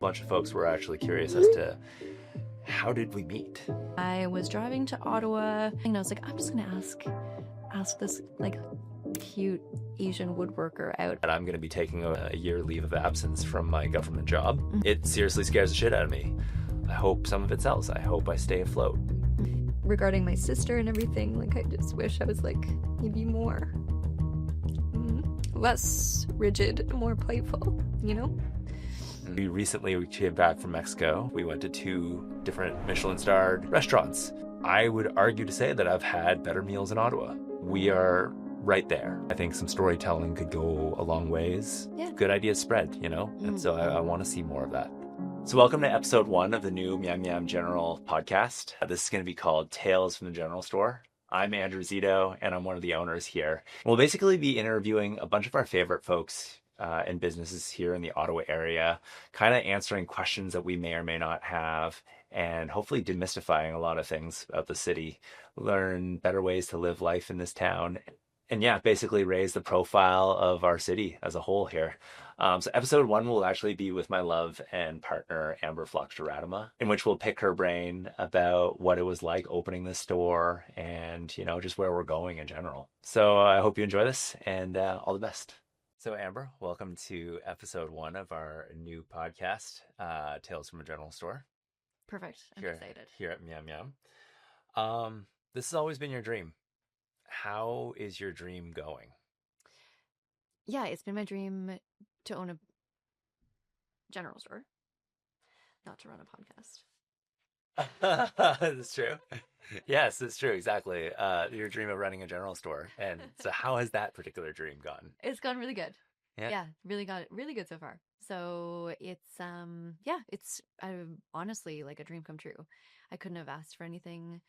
bunch of folks were actually curious as to how did we meet? I was driving to Ottawa and I was like, I'm just gonna ask this like cute Asian woodworker out. And I'm going to be taking a year leave of absence from my government job. It seriously scares the shit out of me. I hope some of it sells. I hope I stay afloat. Regarding my sister and everything, like I just wish I was like maybe more less rigid, more playful, you know? We came back from Mexico. We went to 2 different Michelin-starred restaurants. I would argue to say that I've had better meals in Ottawa. We are right there. I think some storytelling could go a long ways. Yeah. Good ideas spread, you know? And so I want to see more of that. So welcome to episode 1 of the new Miam Miam General podcast. This is going to be called Tales from the General Store. I'm Andrew Szeto, and I'm one of the owners here. We'll basically be interviewing a bunch of our favorite folks and businesses here in the Ottawa area, kind of answering questions that we may or may not have, and hopefully demystifying a lot of things about the city, learn better ways to live life in this town, and yeah, basically raise the profile of our city as a whole here. So episode 1 will actually be with my love and partner, Amber Flokstra-Radema, in which we'll pick her brain about what it was like opening the store and, you know, just where we're going in general. So I hope you enjoy this and all the best. So Amber, welcome to episode 1 of our new podcast, Tales from a General Store. Perfect. I'm excited. Here at Miam Miam. This has always been your dream. How is your dream going? Yeah, it's been my dream to own a general store, not to run a podcast. That's true. Yes, it's true. Exactly. Your dream of running a general store. And so how has that particular dream gone? It's gone really good. Yeah. Really good so far. So it's it's honestly like a dream come true. I couldn't have asked for anything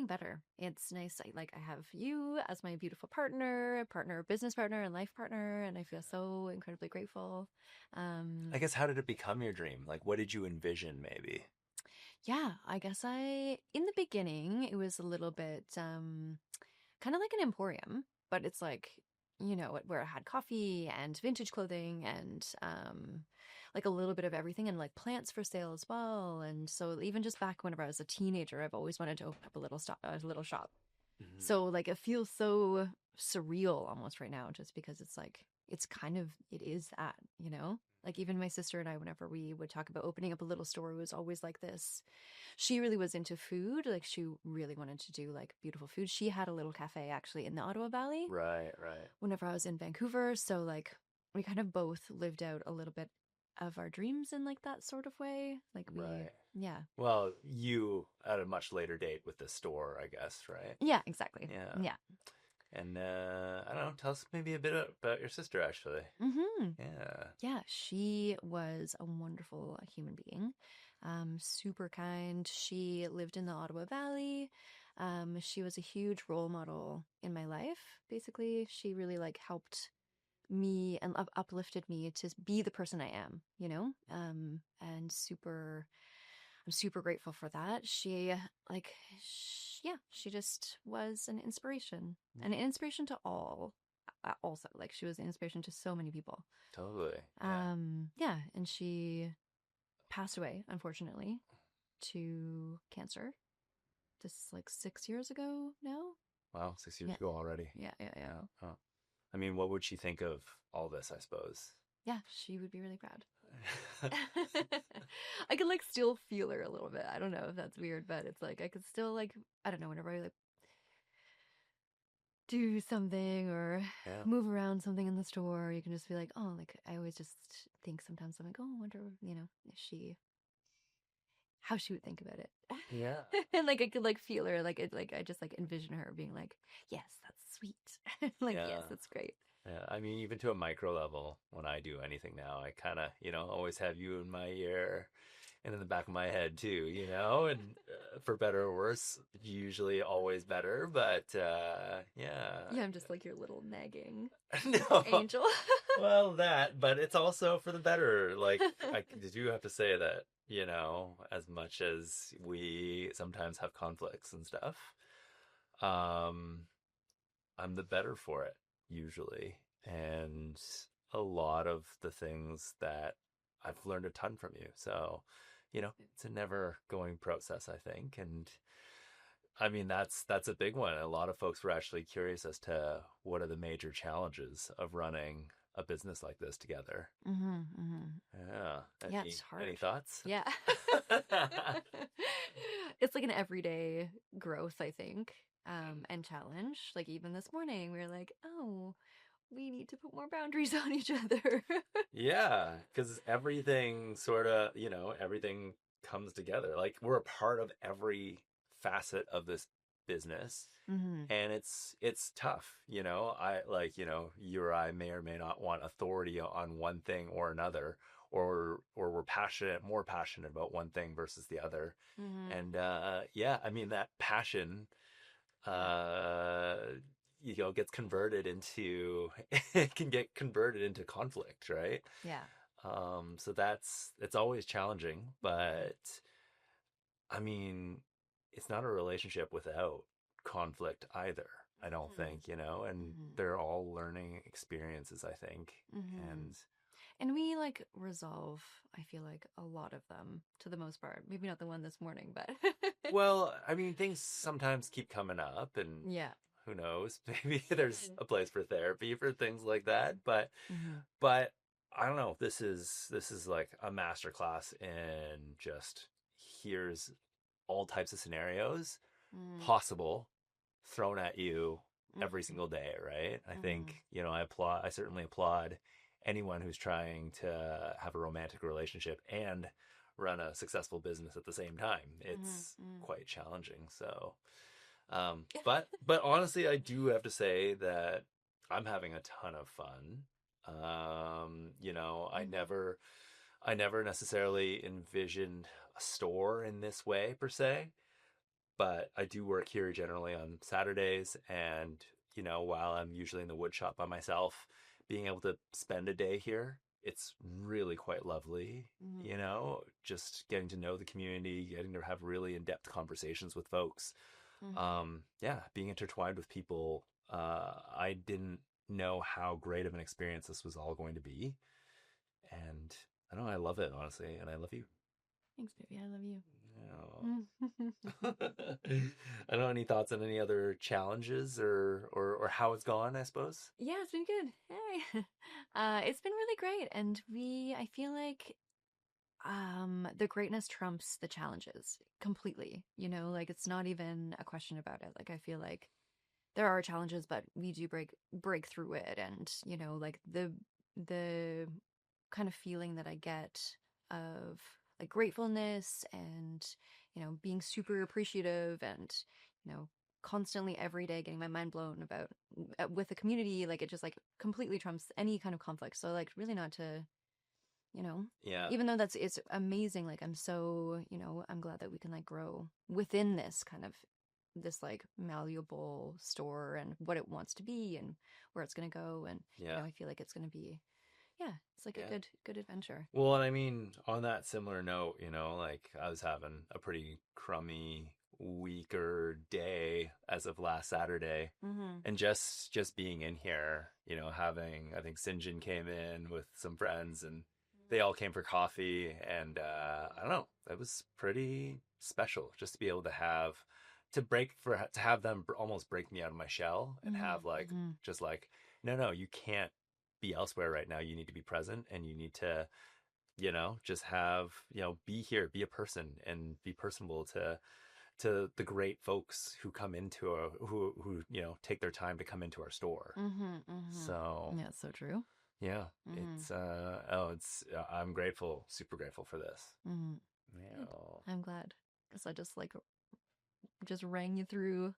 better. It's nice. I have you as my beautiful business partner, and life partner, and I feel so incredibly grateful. I guess, how did it become your dream? Like, what did you envision maybe? Yeah, I guess in the beginning, it was a little bit kind of like an emporium, but it's like, you know, where it had coffee and vintage clothing and like a little bit of everything, and like plants for sale as well. And so even just back whenever I was a teenager, I've always wanted to open up a little shop. Mm-hmm. So like it feels so surreal almost right now, just because it's like it is that, you know? Like even my sister and I, whenever we would talk about opening up a little store, it was always like this. She really was into food. Like she really wanted to do like beautiful food. She had a little cafe actually in the Ottawa Valley. Right. Whenever I was in Vancouver. So like we kind of both lived out a little bit of our dreams in like that sort of way. Like yeah. Well, you at a much later date with the store, I guess, right? Yeah, exactly. Yeah. And I don't know, tell us maybe a bit about your sister, actually. Mm-hmm. Yeah, she was a wonderful human being, super kind. She lived in the Ottawa Valley. She was a huge role model in my life. Basically, she really like helped me and uplifted me to be the person I am, you know. And I'm super grateful for that. She just was an inspiration to all. Also, like she was an inspiration to so many people. totally. Yeah, and she passed away, unfortunately, to cancer. Just like 6 years ago now. Wow, 6 years ago already. Yeah. Oh. I mean, what would she think of all this, I suppose? Yeah, she would be really proud. I could like still feel her a little bit. I don't know if that's weird, but it's like I could still like, I don't know, whenever I like do something or move around something in the store, you can just be like, oh, like I always just think sometimes I'm like, oh, I wonder, you know, how she would think about it. Yeah. And like I could like feel her, like it, like I just like envision her being like, yes, that's sweet. Like, yes, that's great. Yeah, I mean, even to a micro level, when I do anything now, I kind of, you know, always have you in my ear and in the back of my head too, you know, and for better or worse, usually always better, but yeah. Yeah, I'm just like your little nagging no. angel. Well, but it's also for the better. Like, I do have to say that, you know, as much as we sometimes have conflicts and stuff, I'm the better for it, usually. And a lot of the things that I've learned a ton from you. So, it's a never going process, I think. And I mean, that's a big one. A lot of folks were actually curious as to what are the major challenges of running a business like this together. Mm-hmm, mm-hmm. Yeah. Yeah, it's Any hard. thoughts? Yeah. It's like an everyday growth, I think, and challenge. Like even this morning, we were like, oh, we need to put more boundaries on each other. Yeah, because everything sort of, everything comes together. Like we're a part of every facet of this business, Mm-hmm. and it's tough. I like, you or I may or may not want authority on one thing or another, or we're more passionate about one thing versus the other. Mm-hmm. And yeah, I mean that passion Yeah. uh gets converted into it can get converted into conflict, right? Yeah. So it's always challenging, but I mean, it's not a relationship without conflict either, I don't Mm-hmm. think, and Mm-hmm. they're all learning experiences, I think. Mm-hmm. And And we like resolve, I feel like, a lot of them to the most part. Maybe not the one this morning, but well, I mean, things sometimes keep coming up, and yeah. who knows, maybe there's a place for therapy for things like that, Mm-hmm. but I don't know. This is like a masterclass in just here's all types of scenarios Mm-hmm. possible thrown at you every Mm-hmm. single day, right? I Mm-hmm. think, I certainly applaud anyone who's trying to have a romantic relationship and run a successful business at the same time. It's Mm-hmm. quite challenging. So, but honestly, I do have to say that I'm having a ton of fun. Mm-hmm. I never necessarily envisioned a store in this way per se, but I do work here generally on Saturdays, and while I'm usually in the wood shop by myself, being able to spend a day here, it's really quite lovely. Mm-hmm. Just getting to know the community, getting to have really in-depth conversations with folks. Mm-hmm. Yeah, being intertwined with people. I didn't know how great of an experience this was all going to be, and I don't know, I love it honestly, and I love you. Thanks, baby. I love you. Yeah. I don't know, any thoughts on any other challenges or how it's gone, I suppose. Yeah, it's been good. Hey. It's been really great. And I feel like the greatness trumps the challenges completely. Like it's not even a question about it. Like I feel like there are challenges, but we do break through it. And, like the kind of feeling that I get of like gratefulness and, being super appreciative and, constantly every day getting my mind blown about with the community, like it just like completely trumps any kind of conflict. So like really not to, you know, Yeah. even though it's amazing, like I'm so, I'm glad that we can like grow within this kind of this like malleable store and what it wants to be and where it's going to go. And, Yeah. I feel like it's going to be, yeah, it's like a Yeah. good adventure. Well, and I mean, on that similar note, like I was having a pretty crummy week or day as of last Saturday. Mm-hmm. And just being in here, having I think Sinjin came in with some friends and they all came for coffee, and I don't know, it was pretty special just to be able to have them almost break me out of my shell and have like Mm-hmm. just like, no, you can't be elsewhere right now. You need to be present, and you need to, just have, be here, be a person, and be personable to the great folks who come into who take their time to come into our store. Mm-hmm. Mm-hmm. So Yeah, it's so true. yeah, Mm-hmm. it's I'm grateful, super grateful for this. Mm-hmm. Good. Yeah. I'm glad because I just like just rang you through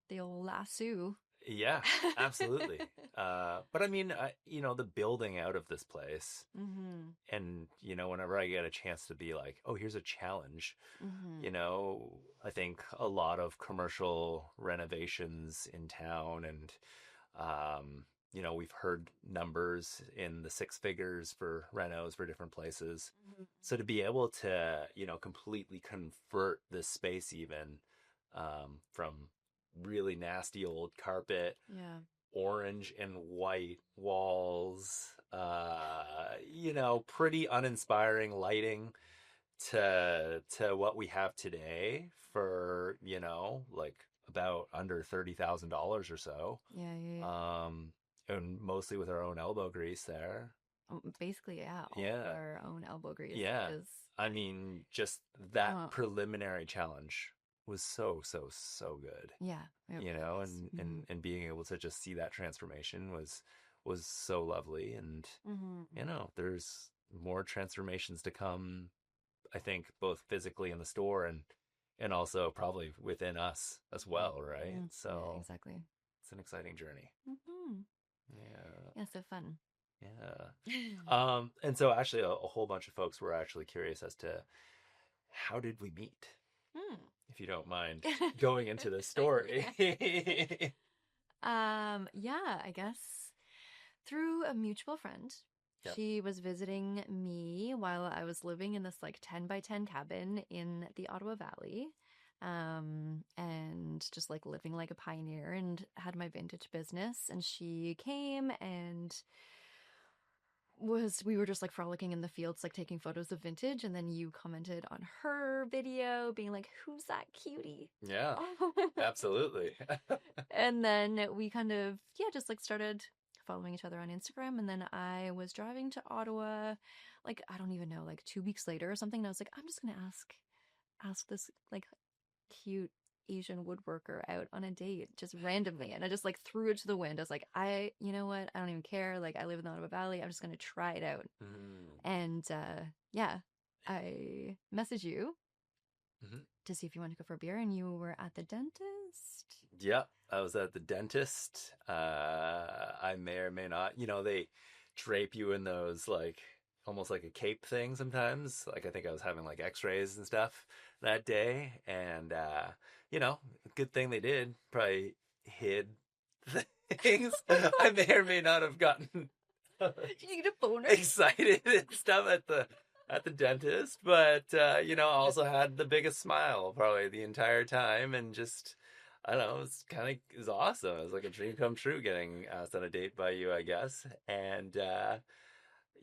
the old lasso. Yeah, absolutely. But I mean, the building out of this place, Mm-hmm. and whenever I get a chance to be like, oh, here's a challenge, Mm-hmm. I think a lot of commercial renovations in town, and we've heard numbers in the six figures for renos for different places. Mm-hmm. So to be able to, completely convert this space even from really nasty old carpet Yeah. orange and white walls, pretty uninspiring lighting to what we have today for, like about under $30,000 or so. Yeah, yeah, yeah. And mostly with our own elbow grease there. Basically, yeah, all of Yeah. our own elbow grease Yeah. is. I mean, just that Uh, preliminary challenge was so, so, so good. yeah, it really was. And being able to just see that transformation was so lovely. And, Mm-hmm. there's more transformations to come, I think, both physically in the store and also probably within us as well, right? Yeah, So exactly. it's an exciting journey. Mm-hmm. Yeah. Yeah, so fun. Yeah. And so actually a whole bunch of folks were actually curious as to how did we meet, Hmm. if you don't mind going into this story. Yeah, I guess through a mutual friend. Yep. She was visiting me while I was living in this like 10 by 10 cabin in the Ottawa Valley. And just like living like a pioneer and had my vintage business. And she came and we were just like frolicking in the fields, like taking photos of vintage. And then you commented on her video, being like, "Who's that cutie?" Yeah, absolutely. And then we kind of, yeah, just like started following each other on Instagram. And then I was driving to Ottawa, like, I don't even know, like 2 weeks later or something. And I was like, I'm just going to ask this like cute Asian woodworker out on a date just randomly. And I just like threw it to the wind. I was like, you know what? I don't even care. Like, I live in the Ottawa Valley. I'm just going to try it out. Mm. And yeah, I messaged you Mm-hmm. to see if you want to go for a beer. And you were at the dentist. Yep, I was at the dentist. I may or may not, they drape you in those like almost like a cape thing sometimes. Like I think I was having like x-rays and stuff that day. And good thing they did. Probably hid things. I may or may not have gotten Did you get a boner? excited and stuff at the dentist, but I also had the biggest smile probably the entire time, and just I don't know, it was awesome. It was like a dream come true getting asked on a date by you, I guess. And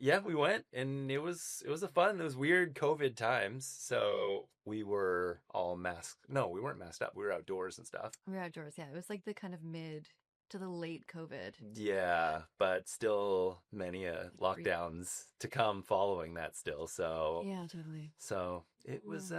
yeah, we went, and it was a fun. It was weird COVID times, so we were all masked. No, we weren't masked up. We were outdoors and stuff. We were outdoors, yeah. It was like the kind of mid to the late COVID. Yeah, but still many Freak. lockdowns to come following that still. So Yeah, totally. so it was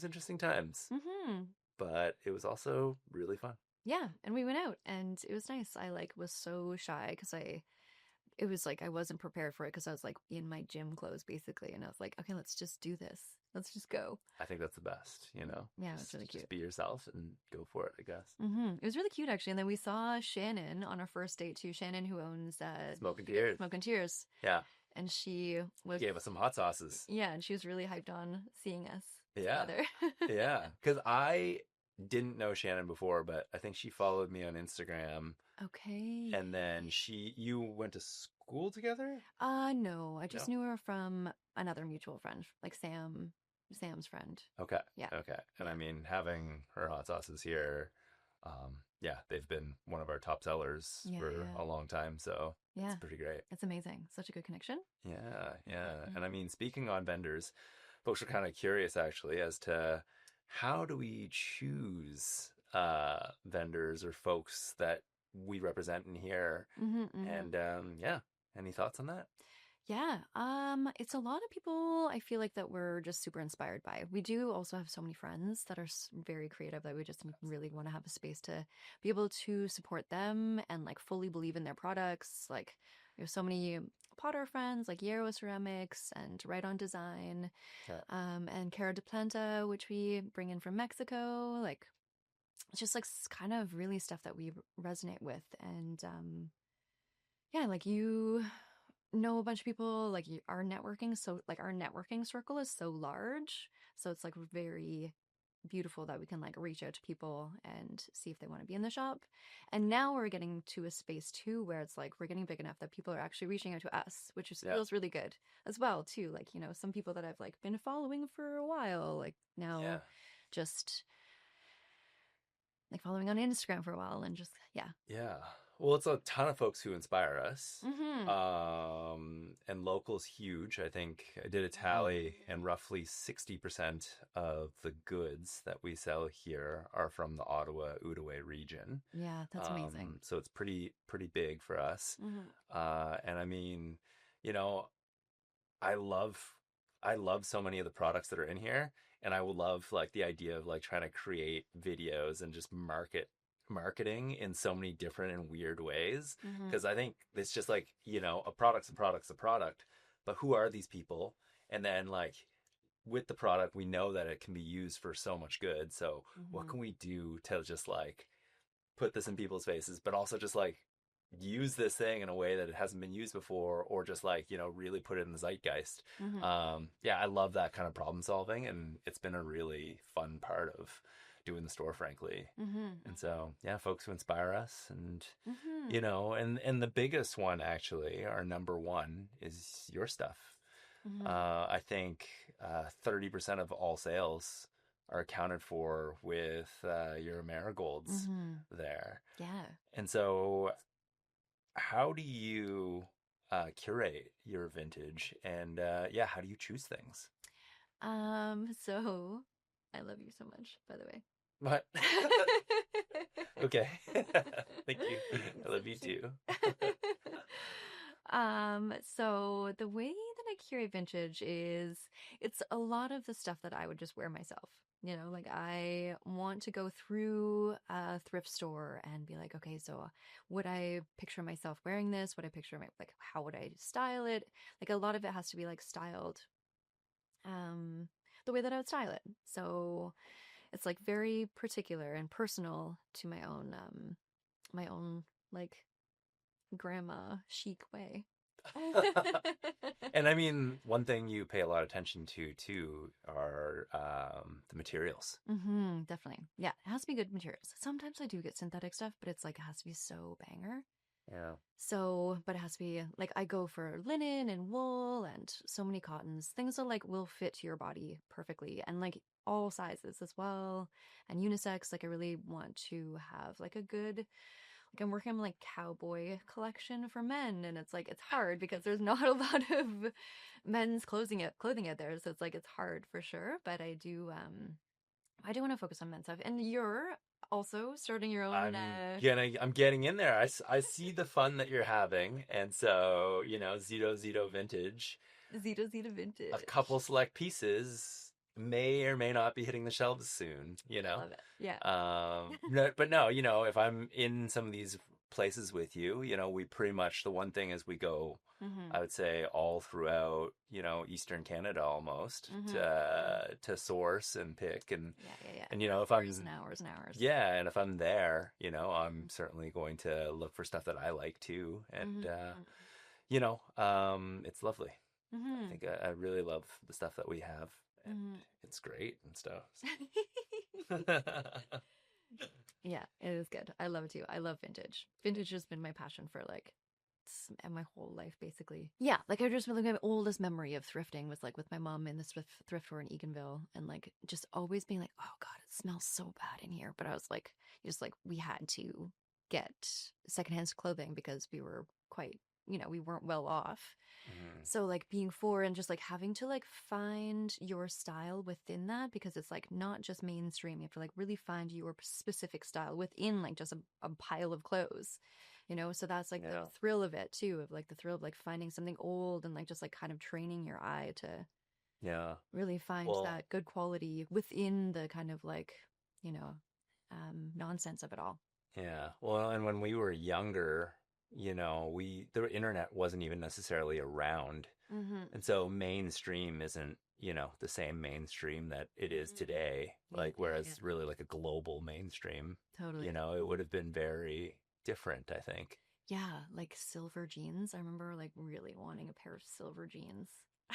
interesting times, Mm-hmm. but it was also really fun. Yeah, and we went out and it was nice. I like was so shy because it was like I wasn't prepared for it because I was like in my gym clothes basically, and I was like, okay, let's just do this. Let's just go. I think that's the best, Yeah, it was Just really just cute. be yourself and go for it, I guess. Mm-hmm. It was really cute actually. And then we saw Shannon on our first date too. Shannon, who owns Smoking tears. Smoke and Tears, Yeah. and she She was gave us some hot sauces. yeah, and she was really hyped on seeing us Yeah. together. Yeah. Because I didn't know Shannon before, but I think she followed me on Instagram. Okay. And then you went to school together? No, I just No. knew her from another mutual friend, like Sam's friend. Okay. Yeah. Okay. And Yeah. I mean, having her hot sauces here, yeah, they've been one of our top sellers Yeah, for yeah. a long time. So Yeah. it's pretty great. It's amazing. Such a good connection. Yeah. Yeah. And I Mhm. mean, speaking on vendors, folks are kind of curious actually as to how do we choose vendors or folks that we represent in here. Mhm, mhm. And yeah, any thoughts on that? Yeah. It's a lot of people I feel like that we're just super inspired by. We do also have so many friends that are very creative that we just really want to have a space to be able to support them and like fully believe in their products. Like we have so many Potter friends like Yarrow Ceramics and Right On Design, Yeah. and Cara de Planta, which we bring in from Mexico. Like it's just like kind of really stuff that we resonate with. And yeah, like you know a bunch of people, like our networking, so like our networking circle is so large, so it's like very beautiful that we can like reach out to people and see if they want to be in the shop. And now we're getting to a space too where it's like we're getting big enough that people are actually reaching out to us, which is, Yeah. feels really good as well too. Like, some people that I've like been following for a while, like Yeah. now just like following on Instagram for a while and just yeah. Yeah. Well, it's a ton of folks who inspire us. Mm-hmm. And local's huge. I think I did a tally, and roughly 60% of the goods that we sell here are from the Ottawa Outaouais region. Yeah, that's amazing. So it's pretty big for us. Mm-hmm. And I mean, you know, I love I love so many of the products that are in here, and I would love like the idea of like trying to create videos and just marketing in so many different and weird ways, Mm-hmm. because I think it's just like, a product's a product, but who are these people? And then like with the product, we know that it can be used for so much good. So what Mm-hmm. can we do to just like put this in people's faces, but also just like use this thing in a way that it hasn't been used before, or just like, really put it in the zeitgeist. Mm-hmm. Yeah, I love that kind of problem solving, and it's been a really fun part of doing the store, frankly. Mm-hmm. And so, yeah, folks who inspire us, and Mm-hmm. and the biggest one, actually, our number one, is your stuff. Mm-hmm. I think 30% of all sales are accounted for with your marigolds Mm-hmm. there. Yeah. And so, how do you curate your vintage? And yeah, how do you choose things? So I love you so much, by the way. What? Okay. Thank you. I You're so love you cute. too. So the way that I curate vintage is it's a lot of the stuff that I would just wear myself. Like I want to go through a thrift store and be like, okay, so would I picture myself wearing this? Would I picture like how would I style it? Like a lot of it has to be like styled um the way that I would style it. So it's like very particular and personal to my own like grandma chic way. And I mean, one thing you pay a lot of attention to too are the materials. Definitely. Yeah, it has to be good materials. Sometimes I do get synthetic stuff, but it's like it has to be so banger. Yeah. So, but it has to be like I go for linen and wool and so many cottons, things that like will fit to your body perfectly and like all sizes as well and unisex. Like I really want to have like a good, like I'm working on like cowboy collection for men, and it's like it's hard because there's not a lot of men's clothing out there, so it's like it's hard for sure. But I do want to focus on men's stuff, and you're also starting your own I'm getting in there. I see the fun that you're having, and so Zito Vintage, Zeta Zeta a Vintage. couple select pieces may or may not be hitting the shelves soon. I love it. Yeah. No, but no, if I'm in some of these places with you, we pretty much, the one thing is we go, Mm-hmm. I would say, all throughout, Eastern Canada almost Mm-hmm. to source and pick, and Yeah, yeah, yeah. if Hours I'm, and hours and hours. yeah, and if I'm there, I'm certainly going to look for stuff that I like too, and Mm-hmm. it's lovely. I Mm-hmm. think I really love the stuff that we have, and Mm-hmm. it's great and stuff. Yeah, it is good. I love it too. I love vintage. Vintage has been my passion for like my whole life, basically. Yeah, like I just like my oldest memory of thrifting was like with my mom in the thrift store in Eganville, and like just always being like, "Oh God, it smells so bad in here." But I was like, just like we had to get secondhand clothing because we were quite, we weren't well off. Mhm. So like being four and just like having to like find your style within that, because it's like not just mainstream. You have to like really find your specific style within like just a pile of clothes, So that's like the Yeah. thrill of it too, of like the thrill of like finding something old and like just like kind of training your eye to Yeah. really find Well, that good quality within the kind of like, you know, nonsense of it all. yeah. Well, and when we were younger, the internet wasn't even necessarily around. Mm-hmm. And so mainstream isn't, the same mainstream that it is Mm-hmm. today. Yeah, Like, yeah, yeah. whereas really like a global mainstream, Totally. it would have been very different, I think. Yeah, like silver jeans. I remember like really wanting a pair of silver jeans.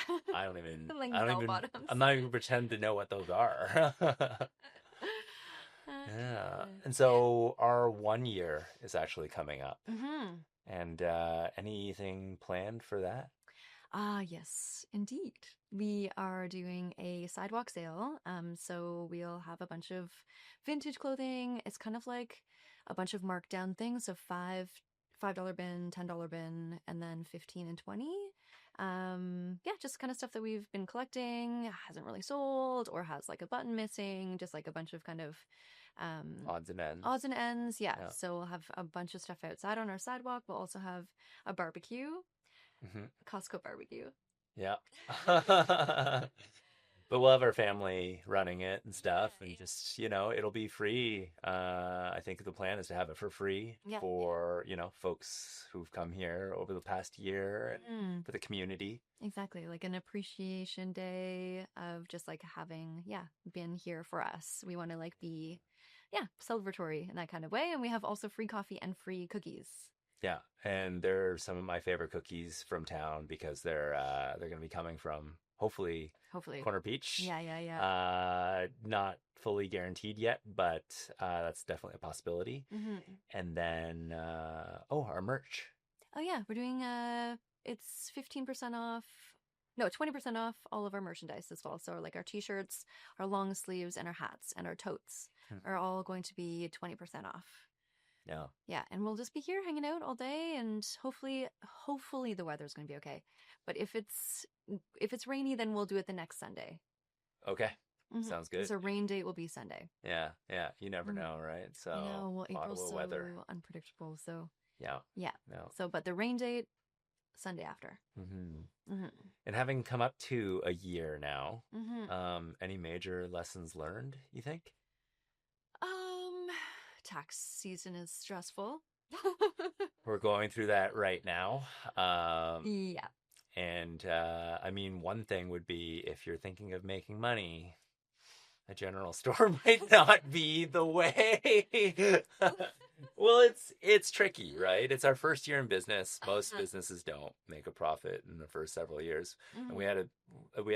Like I don't bell even, bottoms. I'm not even pretend to know what those are. Yeah. Yeah. And so our 1 year is actually coming up. Mm-hmm. And anything planned for that? Ah, yes, indeed. We are doing a sidewalk sale. So we'll have a bunch of vintage clothing. It's kind of like a bunch of markdown things. So $5 bin, $10 bin, and then 15 and 20. Yeah, just kind of stuff that we've been collecting, hasn't really sold, or has like a button missing, just like a bunch of kind of Odds and ends. odds and ends. Yeah. Yeah. So we'll have a bunch of stuff outside on our sidewalk. We'll also have a barbecue, Costco barbecue. Yeah. But we'll have our family running it and stuff, and just, it'll be free. I think the plan is to have it for free for, folks who've come here over the past year and for the community. Exactly. Like an appreciation day of just like having, been here for us. We want to like be, celebratory in that kind of way. And we have also free coffee and free cookies. Yeah, and they're some of my favorite cookies from town because they're going to be coming from hopefully Corner Peach. Yeah. Not fully guaranteed yet, but that's definitely a possibility. And then our merch. Oh yeah, we're doing it's 15% off. No, 20% off all of our merchandise as well. So like our t-shirts, our long sleeves, and our hats and our totes are all going to be 20% off. Yeah. Yeah, and we'll just be here hanging out all day, and hopefully the weather's going to be okay. But if it's rainy, then we'll do it the next Sunday. Okay. Sounds good. So rain date will be Sunday. Yeah. You never know, right? So no, well, April's so weather. unpredictable. So yeah. No. So, but the rain date Sunday after. And having come up to a year now, any major lessons learned, you think? Tax season is stressful. We're going through that right now. Yeah. And I mean, one thing would be if you're thinking of making money, a general store might not be the way. Well, it's tricky, right? It's our first year in business. Most businesses don't make a profit in the first several years, and we had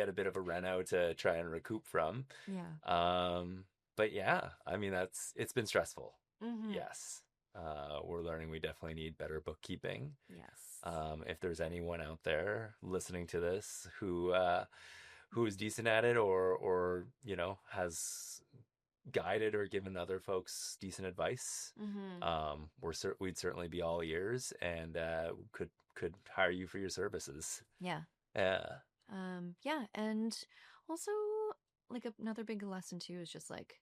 a bit of a reno to try and recoup from. Yeah. But yeah, I mean it's been stressful. Yes. We're learning we definitely need better bookkeeping. Yes. If there's anyone out there listening to this who is decent at it or has guided or given other folks decent advice, we'd certainly be all ears and could hire you for your services. Yeah. Yeah, and also like another big lesson too is just like,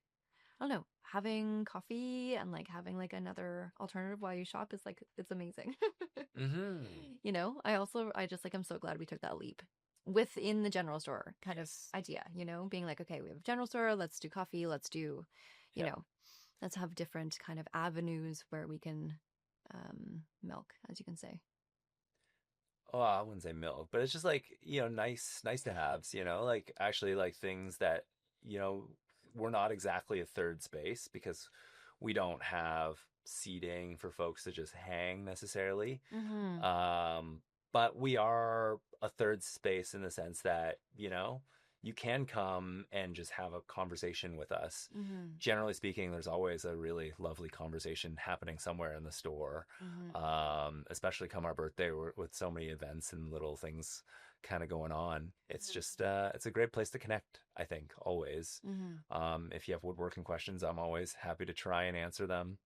I don't know, having coffee and like having like another alternative while you shop is like, it's amazing. I just like, I'm so glad we took that leap within the general store kind of idea, being like, okay, we have a general store, let's do coffee, let's do, let's have different kind of avenues where we can milk, as you can say. Oh, I wouldn't say milk, but it's just like, nice to haves, like actually like things that, we're not exactly a third space because we don't have seating for folks to just hang necessarily. But we are a third space in the sense that, you can come and just have a conversation with us. Generally speaking, there's always a really lovely conversation happening somewhere in the store, especially come our birthday with so many events and little things kind of going on. It's just it's a great place to connect, I think, always. If you have woodworking questions, I'm always happy to try and answer them.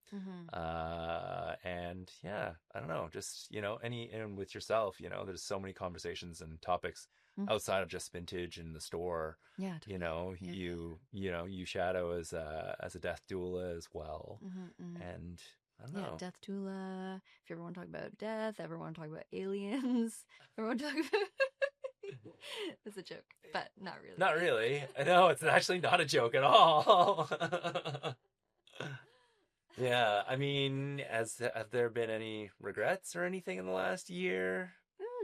And yeah, I don't know, just and with yourself, there's so many conversations and topics outside of just vintage in the store. You shadow as a death doula as well. And I don't know. Death doula. If you ever want to talk about death, ever want to talk about aliens, ever want to talk about it's a joke, but not really. Not really. No, it's actually not a joke at all. Yeah, I mean, have there been any regrets or anything in the last year?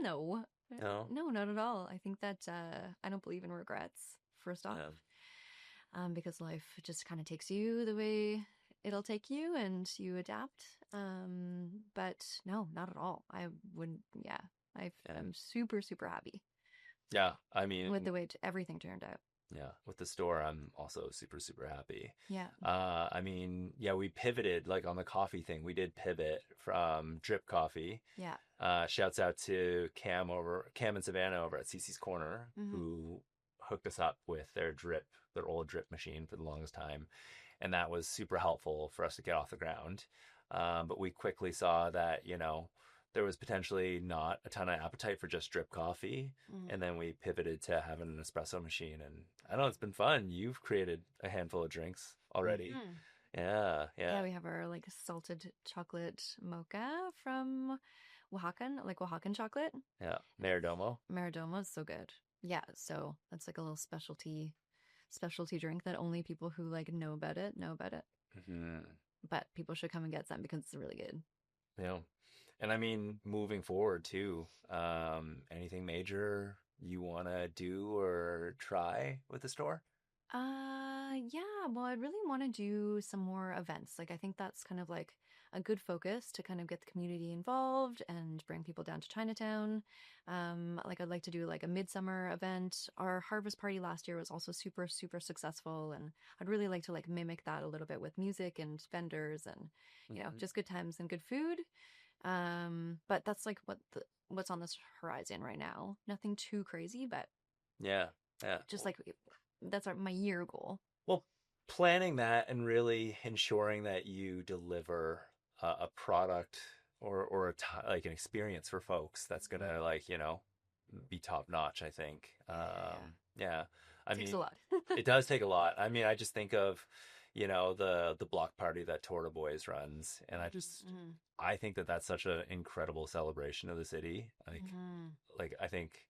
No, not at all. I think that I don't believe in regrets, first off, because life just kind of takes you the way it'll take you, and you adapt. But no, not at all. I wouldn't. Yeah, I'm super, super happy. Yeah, I mean, with the way everything turned out. Yeah, with the store, I'm also super, super happy. Yeah. I mean, we pivoted, like on the coffee thing, we did pivot from drip coffee. Yeah. Shouts out to Cam and Savannah over at Cece's Corner, who hooked us up with their old drip machine for the longest time. And that was super helpful for us to get off the ground. But we quickly saw that, there was potentially not a ton of appetite for just drip coffee. Mm. And then we pivoted to having an espresso machine. And I know it's been fun. You've created a handful of drinks already. Mm. Yeah, yeah, Yeah, we have our like salted chocolate mocha from Oaxacan, like Oaxacan chocolate. yeah. Mayordomo. Maradoma is so good. Yeah, so that's like a little specialty drink that only people who like know about it. Hmm. But people should come and get some because it's really good. Yeah. And I mean, moving forward too, anything major you want to do or try with the store? Yeah, well, I'd really want to do some more events. Like, I think that's kind of like a good focus to kind of get the community involved and bring people down to Chinatown. Like, I'd like to do like a midsummer event. Our harvest party last year was also super, super successful, and I'd really like to like mimic that a little bit with music and vendors and, Hmm. just good times and good food. But that's like what's on this horizon right now. Nothing too crazy, but Yeah, yeah. just like that's my year goal. Well, planning that and really ensuring that you deliver a product like an experience for folks that's gonna like be top notch. I think. Yeah. Yeah. I Takes mean, a lot. it does take a lot. I mean, I just think of the block party that Torta Boys runs, and Mm-hmm. I think that that's such an incredible celebration of the city. Mm-hmm. Like I think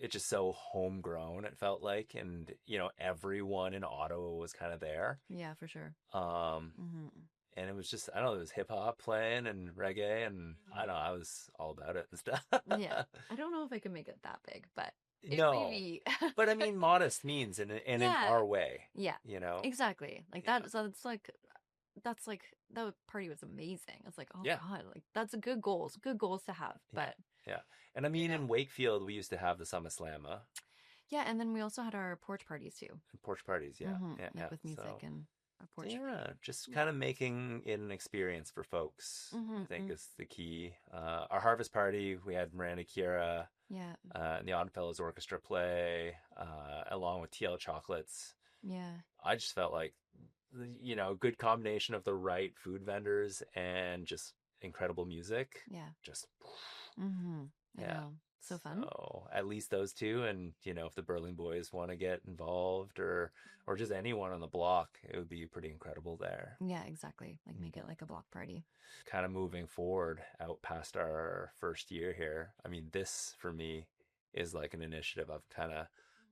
it's just so homegrown it felt like, and everyone in Ottawa was kind of there. Yeah, for sure. um Mm-hmm. and it was just, I don't know, it was hip hop playing and reggae, and I don't know, I was all about it and stuff. Yeah. I don't know if I can make it that big, but it may No, be. but I mean modest means in Yeah. our way, Yeah. you know. Exactly. Like Yeah, that. So that's like that party was amazing. It's like, oh yeah, God, like that's a good goals to have. yeah, But yeah. And I mean, in Wakefield we used to have the Summer Slamma yeah, and then we also had our porch parties too. and porch parties. Yeah, Mm-hmm. yeah, yeah. Like with music So and a porch. yeah, just Yeah. kind of making it an experience for folks, I think Mm-hmm. is the key. Our harvest party, we had Miranda Kira Yeah. and the Oddfellows Orchestra play, along with TL Chocolates. Yeah. I just felt like, a good combination of the right food vendors and just incredible music. Yeah. Just, Mm-hmm. I yeah. know. So fun. So at least those two, and if the Berlin Boys want to get involved, or just anyone on the block, it would be pretty incredible there. Yeah, exactly. Like make it like a block party. Kind of moving forward out past our first year here. I mean, this for me is like an initiative I've kind of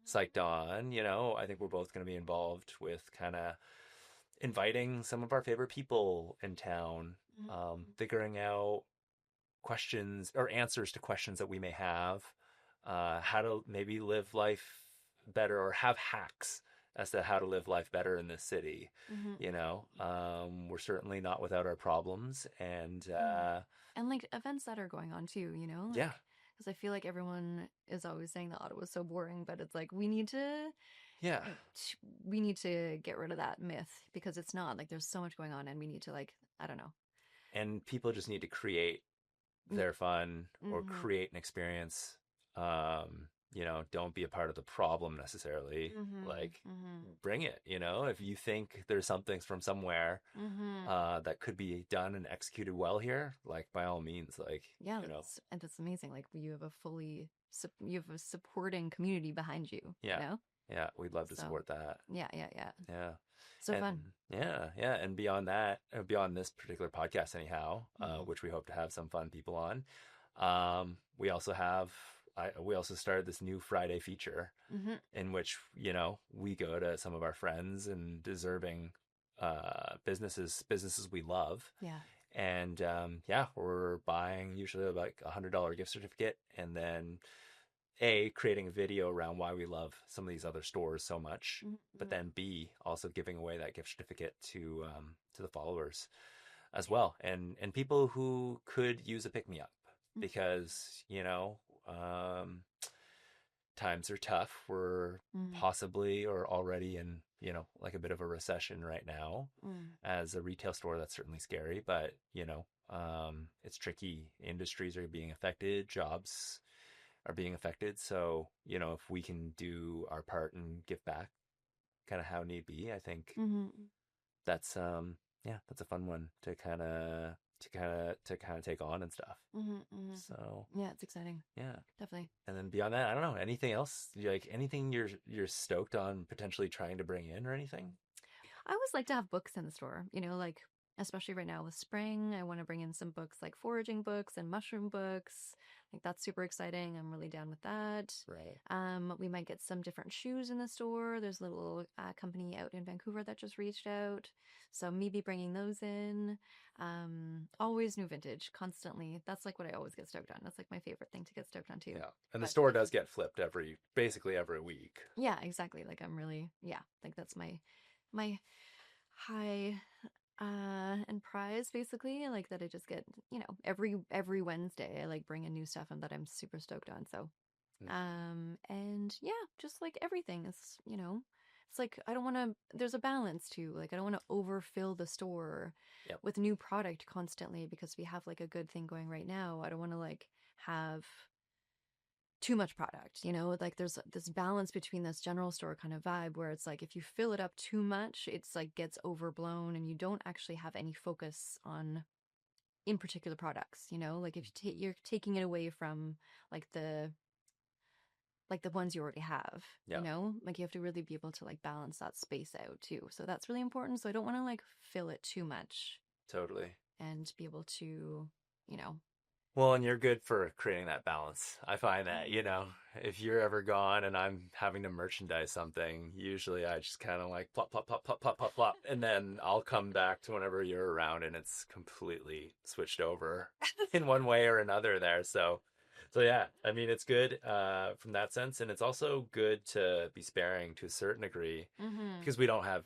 psyched on. I think we're both going to be involved with kind of inviting some of our favorite people in town, Mm-hmm. figuring out questions or answers to questions that we may have, how to maybe live life better, or have hacks as to how to live life better in this city. We're certainly not without our problems, and And like events that are going on too, yeah, like because I feel like everyone is always saying that Ottawa's so boring, but it's like yeah, we need to get rid of that myth because it's not like there's so much going on and we need to like I don't know. and people just need to create Yeah. their fun or Mhm. create an experience. Don't be a part of the problem necessarily. Mhm. Like, Mhm. bring it. If you think there's something from somewhere Mhm. that could be done and executed well here, like by all means, like Yeah, that's amazing. Like you have you have a supporting community behind you, yeah, yeah, we'd love to So, support that. yeah, yeah, yeah. Yeah. So And fun. yeah, yeah, and beyond that, beyond this particular podcast, anyhow, Mhm. which we hope to have some fun people on. We also we also started this new Friday feature Mhm. in which we go to some of our friends and deserving businesses we love, Yeah. and yeah, we're buying usually like $100 gift certificate, and then creating a video around why we love some of these other stores so much, but Mhm. then B, also giving away that gift certificate to the followers as well, and people who could use a pick me up, because um, times are tough. We're Mhm. possibly or already in like a bit of a recession right now. Mhm. As a retail store, that's certainly scary, but it's tricky. Industries are being affected, jobs are being affected. So, if we can do our part and give back kind of how need be, I think Mhm. that's yeah, that's a fun one to kind of take on and stuff. So Yeah, it's exciting. yeah. Definitely. And then beyond that, I don't know, anything else? Like anything you're stoked on potentially trying to bring in or anything? I always like to have books in the store, like especially right now with spring. I want to bring in some books like foraging books and mushroom books. Like that's super exciting. I'm really down with that. Right. We might get some different shoes in the store. There's a little company out in Vancouver that just reached out. So maybe bringing those in. Always new vintage, constantly. That's like what I always get stoked on. That's like my favorite thing to get stoked on too. Yeah. And the But store does get flipped basically every week. yeah, exactly. Like I'm really, yeah, like that's my high and prize basically, like that I just get, every Wednesday I like bring in new stuff and that I'm super stoked on. So Mm. and yeah, just like everything is, it's like I don't want to, there's a balance too. Like I don't want to overfill the store Yep. with new product constantly because we have like a good thing going right now. I don't want to like have too much product, like there's this balance between this general store kind of vibe where it's like if you fill it up too much, it's like gets overblown and you don't actually have any focus on in particular products, like if you're taking it away from like the ones you already have, Yeah. like you have to really be able to like balance that space out too. So that's really important. So I don't want to like fill it too much Totally. and be able to, you know, Well, and you're good for creating that balance. I find that, if you're ever gone and I'm having to merchandise something, usually I just kind of like plop, plop, plop, plop, plop, plop, plop. And then I'll come back to whenever you're around and it's completely switched over in one way or another there. So yeah, I mean, it's good from that sense. And it's also good to be sparing to a certain degree mm-hmm. because we don't have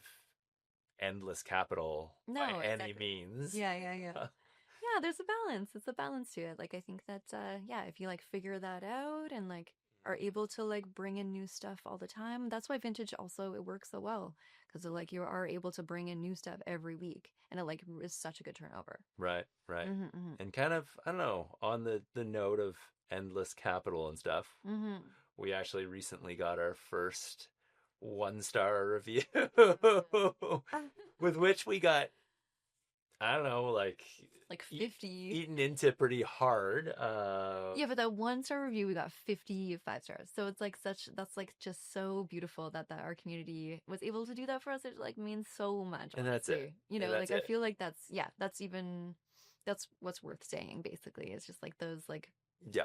endless capital by No, any exactly. means. Yeah. Yeah, there's a balance. It's a balance to it. Like I think that yeah, if you like figure that out and like are able to like bring in new stuff all the time, that's why vintage also it works so well because like you are able to bring in new stuff every week and it like is such a good turnover. Right, right. Mm-hmm, And kind of, I don't know, on the note of endless capital and stuff, mm-hmm. we actually recently got our first 1-star review Mm-hmm. with which we got, I don't know, Like 50. eaten into pretty hard. Yeah, but that 1-star review, we got 55 stars. So it's like that's like just so beautiful that our community was able to do that for us. It like means so much, And that's it. honestly. And Like that's I it. feel like that's what's worth saying, basically. It's just like those like Yeah.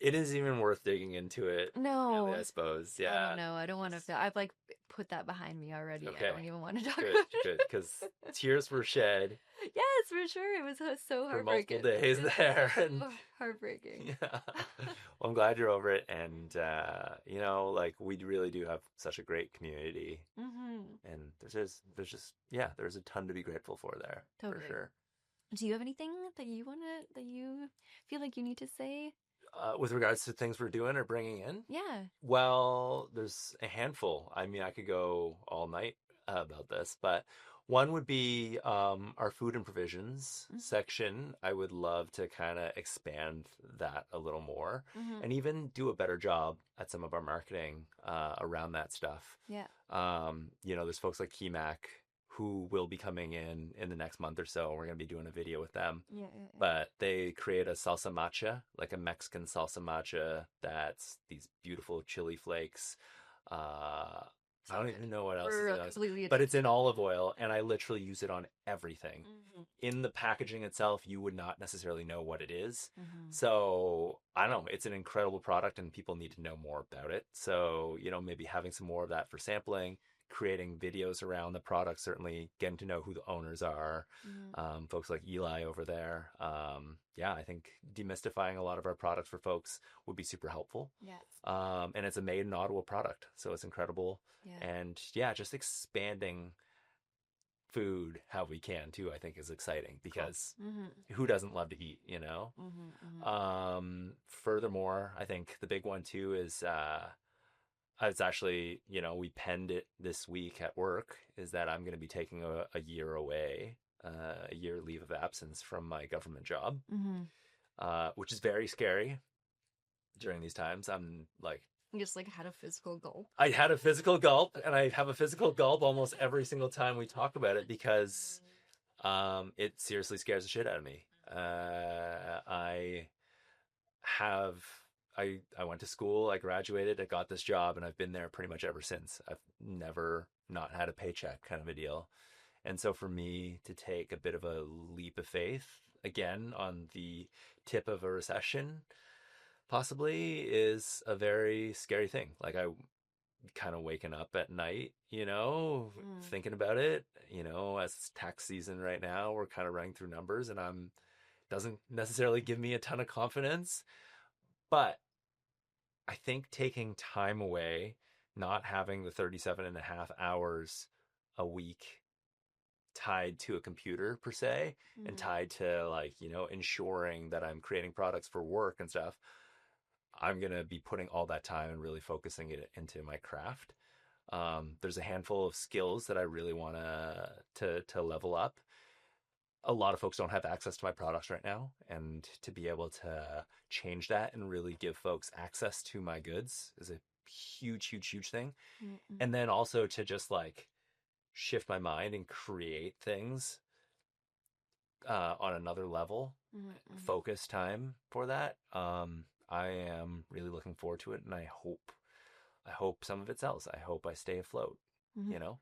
It isn't even worth digging into it, really, no. I suppose. I Yeah. don't know. I don't want to feel I've like put that behind me already. I Okay. don't even want to talk Good, about good. it. Because tears were shed Yes, for sure. It was so for multiple heartbreaking. days It was there. And so heartbreaking. yeah. Well, I'm glad you're over it. And, like we really do have such a great community. Mm-hmm. And yeah, there's a ton to be grateful for there, Totally. for sure. Do you have anything that you feel like you need to say? With regards to things we're doing or bringing in, Yeah. well, there's a handful. I mean, I could go all night about this, but one would be our food and provisions Mm-hmm. section. I would love to kind of expand that a little more Mm-hmm. and even do a better job at some of our marketing around that stuff. Yeah. There's folks like KeyMac who will be coming in the next month or so. We're going to be doing a video with them. Yeah. But they create a salsa matcha, like a Mexican salsa matcha that's these beautiful chili flakes. I don't even know what else We're it does, completely but it's in olive oil, and I literally use it on everything. Mm-hmm. In the packaging itself, you would not necessarily know what it is. Mm-hmm. So I don't know. It's an incredible product, and people need to know more about it. So maybe having some more of that for sampling, creating videos around the product, certainly getting to know who the owners are, Mm-hmm. folks like Eli over there. Yeah, I think demystifying a lot of our products for folks would be super helpful. Yes. And it's a made in Ottawa product, so it's incredible. Yeah. And yeah, just expanding food how we can too, I think is exciting because Mm-hmm. who doesn't love to eat, Mm-hmm. Mm-hmm. Furthermore, I think the big one too is it's actually, we penned it this week at work, is that I'm going to be taking a year away, a year leave of absence from my government job, which is very scary during these times. I'm like, You just like had a physical gulp. I had a physical gulp, and I have a physical gulp almost every single time we talk about it because It seriously scares the shit out of me. I have I went to school, I graduated, I got this job, and I've been there pretty much ever since. I've never not had a paycheck kind of a deal. And so for me to take a bit of a leap of faith again on the tip of a recession possibly is a very scary thing. Like I kind of waking up at night, Mm. thinking about it, as it's tax season right now, we're kind of running through numbers and I'm doesn't necessarily give me a ton of confidence, but I think taking time away, not having the 37 and a half hours a week tied to a computer per se and Mm. tied to like, ensuring that I'm creating products for work and stuff, I'm going to be putting all that time and really focusing it into my craft. There's a handful of skills that I really want to level up. A lot of folks don't have access to my products right now, and to be able to change that and really give folks access to my goods is a huge thing. Mm. Mm. And then also to just like shift my mind and create things on another level, Mm. Mm. focus time for that. I am really looking forward to it, and I hope some of it sells. I hope I stay afloat. Mm. You know.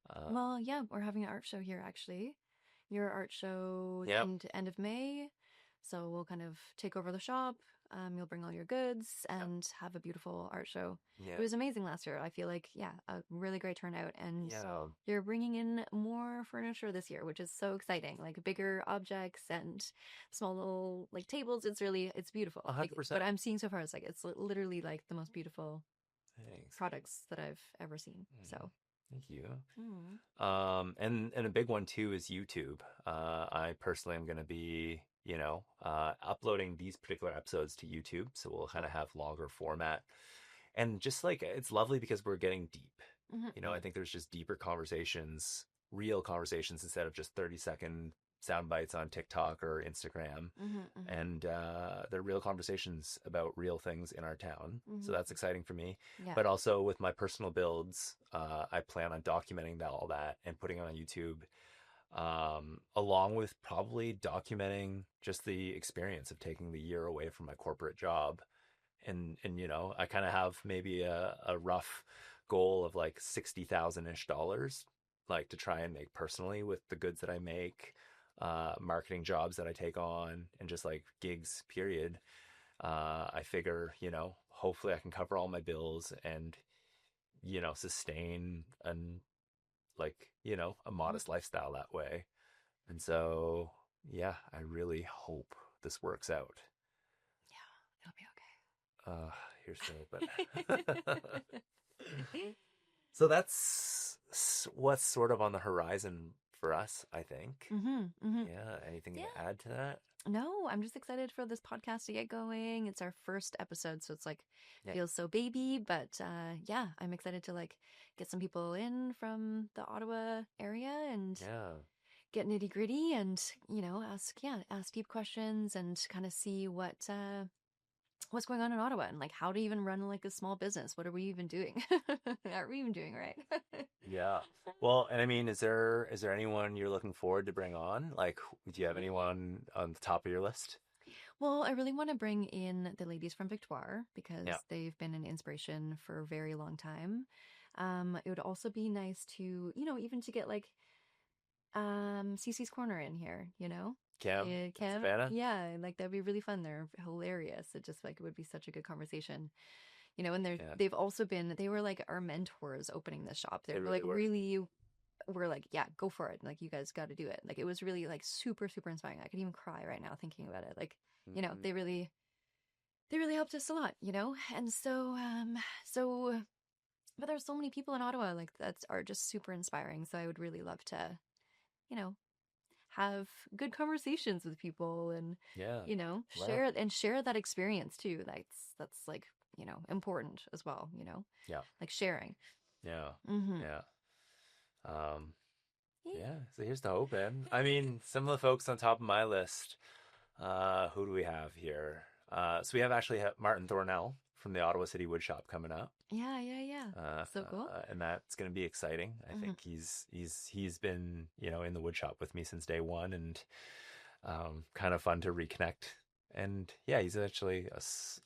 Uh, Well, yeah, we're having an art show here actually. Your art show yep. end of May, so we'll kind of take over the shop. You'll bring all your goods Yep. and have a beautiful art show. It Yeah. was amazing last year. I feel like, yeah, a really great turnout, and Yeah. you're bringing in more furniture this year, which is so exciting. Like bigger objects and small little like tables. It's beautiful. a Like hundred what percent. I'm seeing so far is like it's literally like the most beautiful Thanks. products that I've ever seen. Mm, So. thank you. Mm. And a big one too is YouTube. I personally am going to be, uploading these particular episodes to YouTube, so we'll kind Cool. of have longer format. And just like it's lovely because we're getting deep. Mm-hmm. I think there's just deeper conversations, real conversations instead of just 30-second sound bites on TikTok or Instagram. Mm-hmm. Mm-hmm. And they're real conversations about real things in our town. So that's Mm-hmm. exciting for me. Yeah. But also with my personal builds, I plan on documenting all that and putting it on YouTube, along with probably documenting just the experience of taking the year away from my corporate job. And I kind of have maybe a rough goal of like 60,000 ish dollars, like to try and make personally with the goods that I make, marketing jobs that I take on, and just like gigs, period. I figure, hopefully I can cover all my bills and, sustain and like, a Mm-hmm. modest lifestyle that way. And so, yeah, I really hope this works out. Yeah, Uh, Here's to it'll hoping. be okay. So that's what's sort of on the horizon for us, I think. Mm-hmm. Mm-hmm. Yeah. Anything Yeah. to add to that? No, I'm just excited for this podcast to get going. It's our first episode, so it's like Yeah. feels so baby, but yeah, I'm excited to like get some people in from the Ottawa area and Yeah. get nitty gritty and ask deep questions and kind of see what's going on in Ottawa and like how to even run like a small business. What are we even doing? Are we even doing right? Yeah. Well, and I mean, is there anyone you're looking forward to bring on? Like, do you have anyone on the top of your list? Well, I really want to bring in the ladies from Victoire because Yeah. they've been an inspiration for a very long time. It would also be nice to, even to get like Cece's Corner in here, Cam Yeah, and Kev, Savannah? yeah, like that'd be really fun. They're hilarious. It just like it would be such a good conversation. And Yeah. they were like our mentors opening this shop. They They were really like were. really were like, yeah, go for it. Like you guys got to do it. Like it was really like super super inspiring. I could even cry right now thinking about it. Like, Mm, they really helped us a lot. And so but there's so many people in Ottawa like that are just super inspiring. So I would really love to, you know, have good conversations with people and yeah. Well, share that experience too. That's like, important as well, yeah. like sharing. Yeah. Mm-hmm. Yeah. Um, Yeah. yeah. So here's the hope, man. I mean, some of the folks on top of my list, who do we have here? So we have actually Martin Thornell from the Ottawa City Woodshop coming up. Yeah. So cool. And that's going to be exciting. I Mm-hmm. think he's been, in the woodshop with me since day one, and kind of fun to reconnect. And yeah, he's actually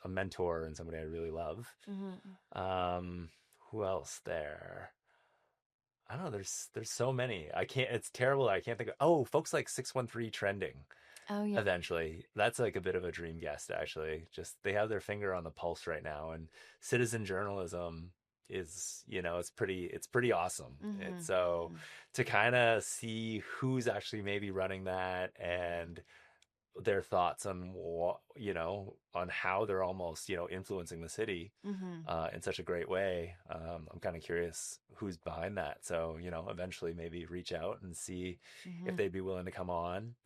a mentor and somebody I really love. Mm-hmm. Who else there? I don't know. There's so many. I can't. It's terrible. I can't think of. Oh, folks like 613 Trending. Oh yeah. Eventually, that's like a bit of a dream guest. Actually, just they have their finger on the pulse right now, and citizen journalism is, it's pretty awesome. It's so Mm-hmm. to kind of see who's actually maybe running that and their thoughts on what, on how they're almost, influencing the city Mm-hmm. in such a great way. I'm kind of curious who's behind that. So, eventually maybe reach out and see if Mm-hmm. they'd be willing to come on.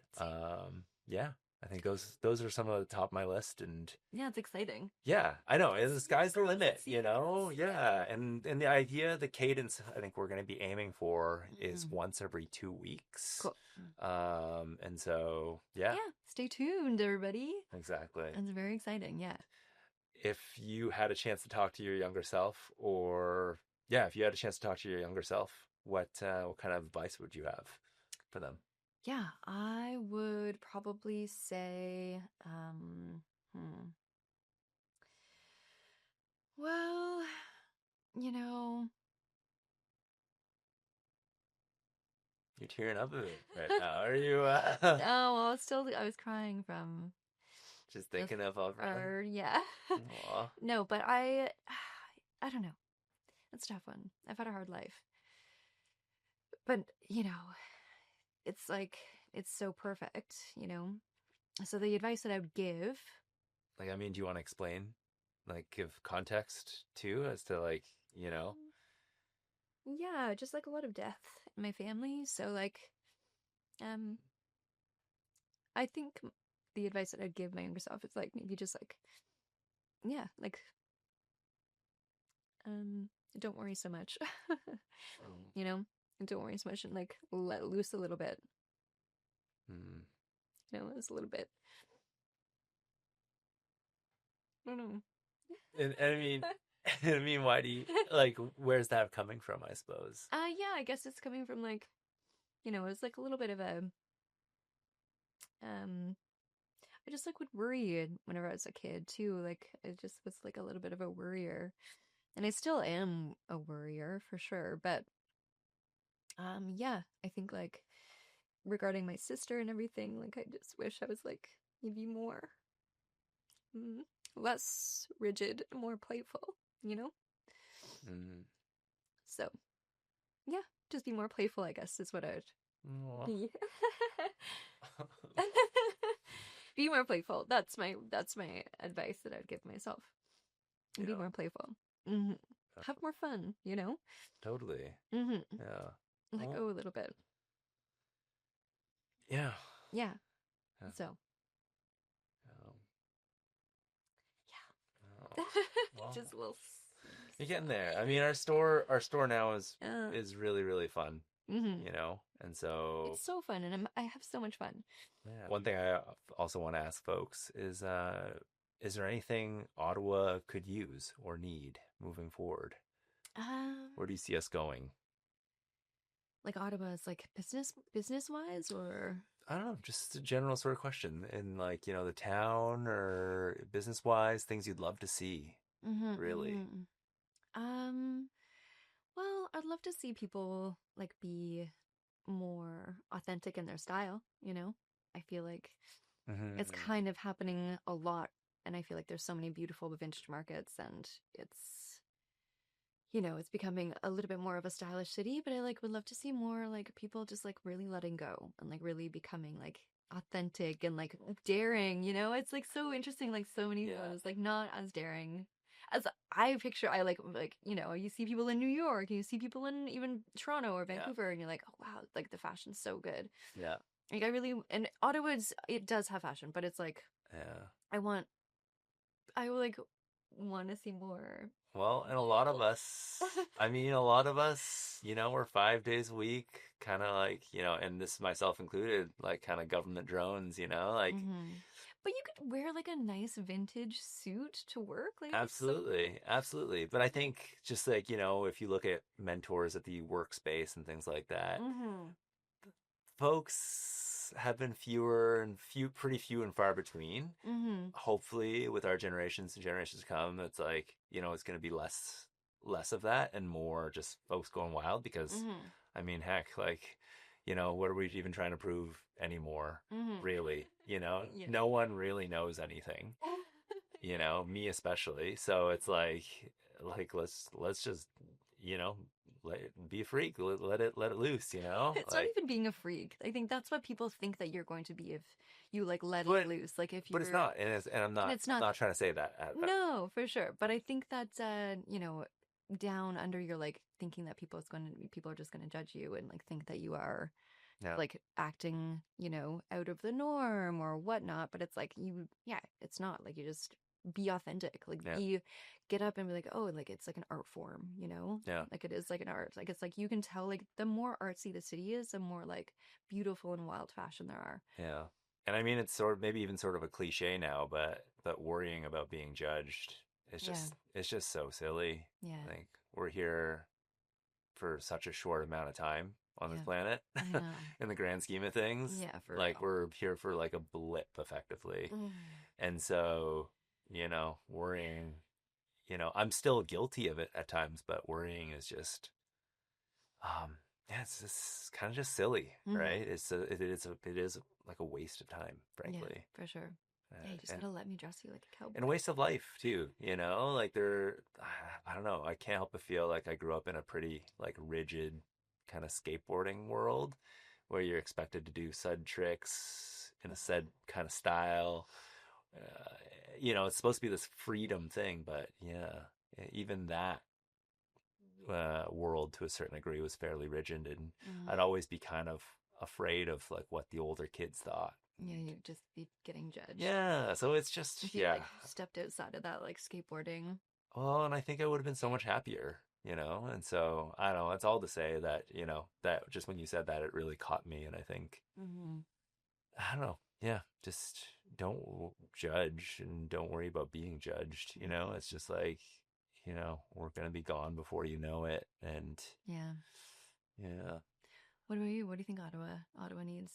Yeah, I think those are some of the top of my list. And Yeah, it's exciting. yeah, I know. And the sky's the limit, Yeah. And the idea, the cadence I think we're going to be aiming for is Mm-hmm. once every 2 weeks. Cool. And so, yeah, Yeah, stay tuned, everybody. exactly. It's very exciting. Yeah. If you had a chance to talk to your younger self, or yeah, if you had a chance to talk to your younger self, what kind of advice would you have for them? Yeah, I would probably say, well, you know, You're tearing up a bit right now. Are you oh, well, still, I was crying from just the, thinking of already? yeah. Aw. No, but I don't know. It's a tough one. I've had a hard life. But, it's like, it's so perfect, So the advice that I would give, Like, I mean, do you want to explain, like, give context too, as to like, yeah, just like a lot of death in my family. So, like, um, I think the advice that I'd give my younger self is like maybe just like, yeah, like, don't worry so much, you know, don't worry so much and like let loose a little bit, mm. it's a little bit. I don't know. And I mean, I mean, why do you like? Where's that coming from? I suppose. Yeah, I guess it's coming from like, it was like a little bit of a, um, I just like would worry whenever I was a kid too. Like, I just was like a little bit of a worrier. And I still am a worrier for sure, but yeah, I think like regarding my sister and everything, like I just wish I was like maybe more mm, less rigid, more playful, you know? Mm. So, yeah, just be more playful, I guess is what I'd Aw. be. Be more playful. That's my advice that I'd give myself. Be Yeah. more playful. Hmm. Have more fun, Totally. Hmm. Yeah. Let Well, go a little bit. yeah. Yeah. Yeah. So, Um, yeah. oh, well, Just a little. you're getting there. I mean, our store now is Uh, is really really fun. hmm. And so It's so fun, and I have so much fun. yeah. One thing I also want to ask folks is there anything Ottawa could use or need moving forward? Um, Where do you see us going? like Ottawa is like business wise, or I don't know, just a general sort of question in like, the town or business wise, things you'd love to see, mm-hmm, really. mm-hmm. Um, well, I'd love to see people like be more authentic in their style. I feel like it's Hmm. kind of happening a lot, and I feel like there's so many beautiful vintage markets, and it's becoming a little bit more of a stylish city, but I like would love to see more like people just like really letting go and like really becoming like authentic and like daring, It's like so interesting, like so many Yeah. photos, like not as daring as I picture. I like you see people in New York, and you see people in even Toronto or Yeah. Vancouver, and you're like, oh wow, like the fashion's so good. Yeah. Like I really, and Ottawa's, it does have fashion, but it's like Yeah. I want I like want to see more. Well, and a lot of us, I mean, a lot of us, we're 5 days a week, kind of like, and this myself included, like kind of government drones, like, Hmm. But you could wear like a nice vintage suit to work. Like it'd be so cool. Absolutely, absolutely. But I think just like, if you look at mentors at the workspace and things like that, Mm-hmm. folks have been pretty few and far between. Mm-hmm. Hopefully, with our generations and generations to come, it's like, it's going to be less of that and more just folks going wild because, Mm-hmm. I mean, heck, like, what are we even trying to prove anymore, Mm-hmm. really? Yeah. No one really knows anything, me especially. So it's like let's just, you know, be a freak, let it loose, It's not like, even being a freak. I think that's what people think that you're going to be if you like let it but loose. Like if but it's you're, not, and I'm and not it's not. not trying to say that. No, for sure. But I think that down under you're like thinking that people are just going to judge you and like think that you are Yeah, like acting, out of the norm or whatnot. But it's like yeah, it's not like you just be authentic. Like yeah, get up and be like, oh, like it's like an art form, yeah, like it is like an art. Like it's like you can tell like the more artsy the city is, the more like beautiful and wild fashion there are. yeah. And I mean, it's sort of maybe even sort of a cliche now, but worrying about being judged is Yeah, just so silly. yeah, Like, we're here for such a short amount of time on this yeah. planet I know. in the grand scheme of things. Yeah, for Like, real. we're here for like a blip effectively. Mm. And so, worrying, I'm still guilty of it at times, but worrying is just, yeah, it's just kind of just silly, Mm-hmm. right? It is like a waste of time, Yeah, frankly. for sure. Yeah, you just And gotta let me dress you like a and a cowboy. waste of life too, like I don't know, I can't help but feel like I grew up in a pretty like rigid kind of skateboarding world where you're expected to do said tricks in a said kind of style. uh, it's supposed to be this freedom thing, but yeah, even that world to a certain degree was fairly rigid, and I'd Mm. always be kind of afraid of like what the older kids thought. Yeah, And you'd just be getting judged yeah, so it's just, if you yeah. like stepped outside of that like skateboarding. Well, and I think I would have been so much happier. And so I don't know. It's all to say that, that just when you said that, it really caught me. And I think, Mm-hmm. I don't know. Yeah, just don't judge and don't worry about being judged. It's just like, we're going to be gone before you know it. And Yeah. yeah. What about you? What do you think Ottawa needs?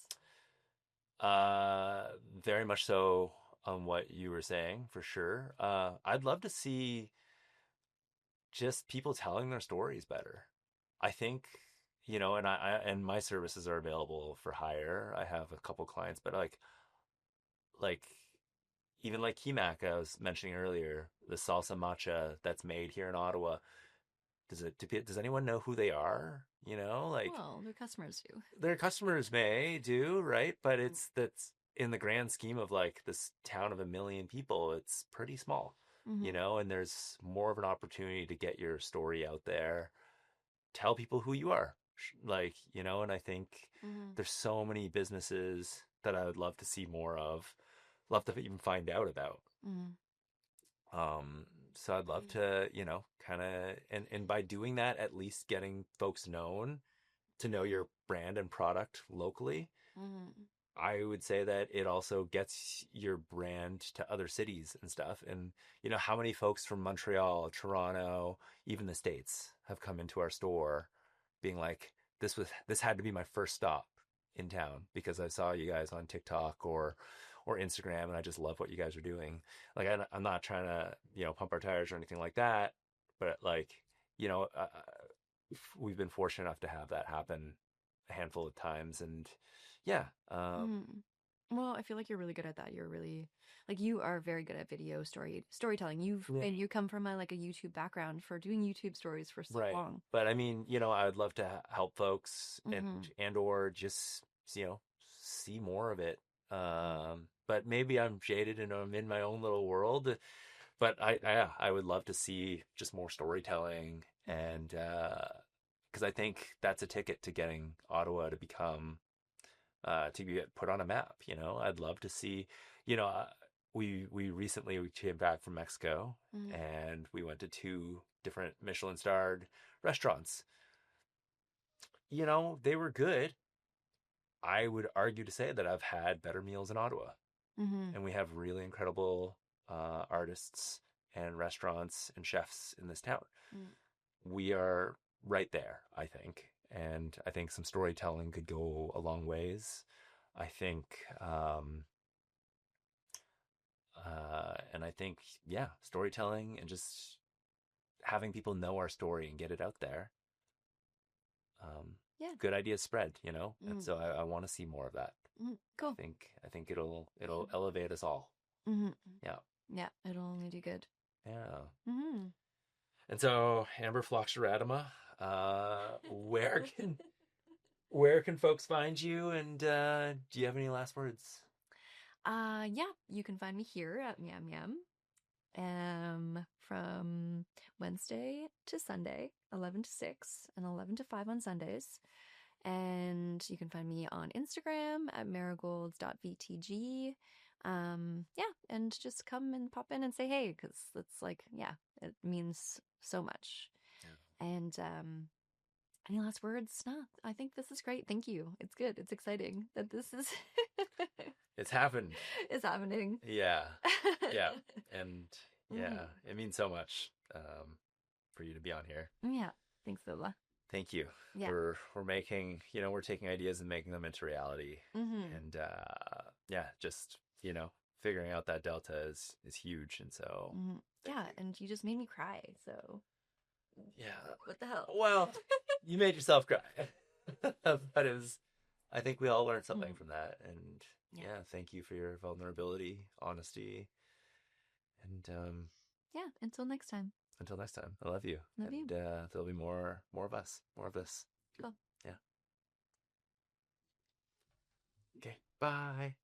Uh, Very much so on what you were saying, for sure. I'd love to see just people telling their stories better. I think, and my services are available for hire. I have a couple clients, but like even like Kimak, I was mentioning earlier, the salsa matcha that's made here in Ottawa. Does anyone know who they are? Like, Well, their customers do. their customers may do, right? But Mm. that's in the grand scheme of like this town of 1 million people, it's pretty small, Mm-hmm. and there's more of an opportunity to get your story out there, tell people who you are, like, and I think Mm-hmm. there's so many businesses that I would love to see more of, love to even find out about. Mm-hmm. So I'd love to, kind of, and by doing that, at least getting folks to know your brand and product locally. Mm-hmm. I would say that it also gets your brand to other cities and stuff. And how many folks from Montreal, Toronto, even the States have come into our store being like, this had to be my first stop in town because I saw you guys on TikTok or Instagram, and I just love what you guys are doing. Like, I'm not trying to, pump our tires or anything like that, but like, you know, uh, we've been fortunate enough to have that happen a handful of times. And yeah, Mm-hmm. Well, I feel like you're really good at that. You're really like you are very good at video storytelling. yeah, You come from a like a YouTube background for doing YouTube stories for so right. long. But I mean, I would love to help folks Mm-hmm. and or just, see more of it. But maybe I'm jaded and I'm in my own little world. But yeah, I would love to see just more storytelling, and because I think that's a ticket to getting Ottawa to become to get put on a map. I'd love to see. You know, uh, we came back from Mexico, Mm-hmm. and we went to two different Michelin starred restaurants. They were good. I would argue to say that I've had better meals in Ottawa. Mm-hmm. and we have really incredible artists and restaurants and chefs in this town. Mm. We are right there, I think, and I think some storytelling could go a long ways. I think, and I think, yeah, storytelling and just having people know our story and get it out there. Yeah. Good ideas spread, and Mm. so I want to see more of that. Mm. Cool. I think it'll elevate us all. Mm-hmm. Yeah, Yeah, it'll only do good. yeah. Mm-hmm. And so, Amber Flokstra-Radema, where can folks find you? And do you have any last words? Yeah, you can find me here at Miam Miam. From Wednesday to Sunday, 11 to 6 and 11 to 5 on Sundays. And you can find me on Instagram at marigolds.vtg. Yeah, and just come and pop in and say hey, because it's like, yeah, it means so much. Yeah. And any last words? No, I think this is great. Thank you. It's good. It's exciting that this is It's happened. is happening. Yeah, yeah, and Mhm. yeah, it means so much for you to be on here. Yeah. Thanks, Lola. Thank you. Yeah. We're making, we're taking ideas and making them into reality, Mm-hmm. and yeah, just figuring out that delta is huge, and so Mm-hmm. thank Yeah, you. and you just made me cry. So Yeah. what the hell? Well, you made yourself cry, but it was. I think we all learned something Mm. from that, and Yeah. yeah, thank you for your vulnerability, honesty, and Yeah. Until next time. until next time, I love you, Love you. and there'll be more of us, more of this. Cool. Yeah. Okay. Bye.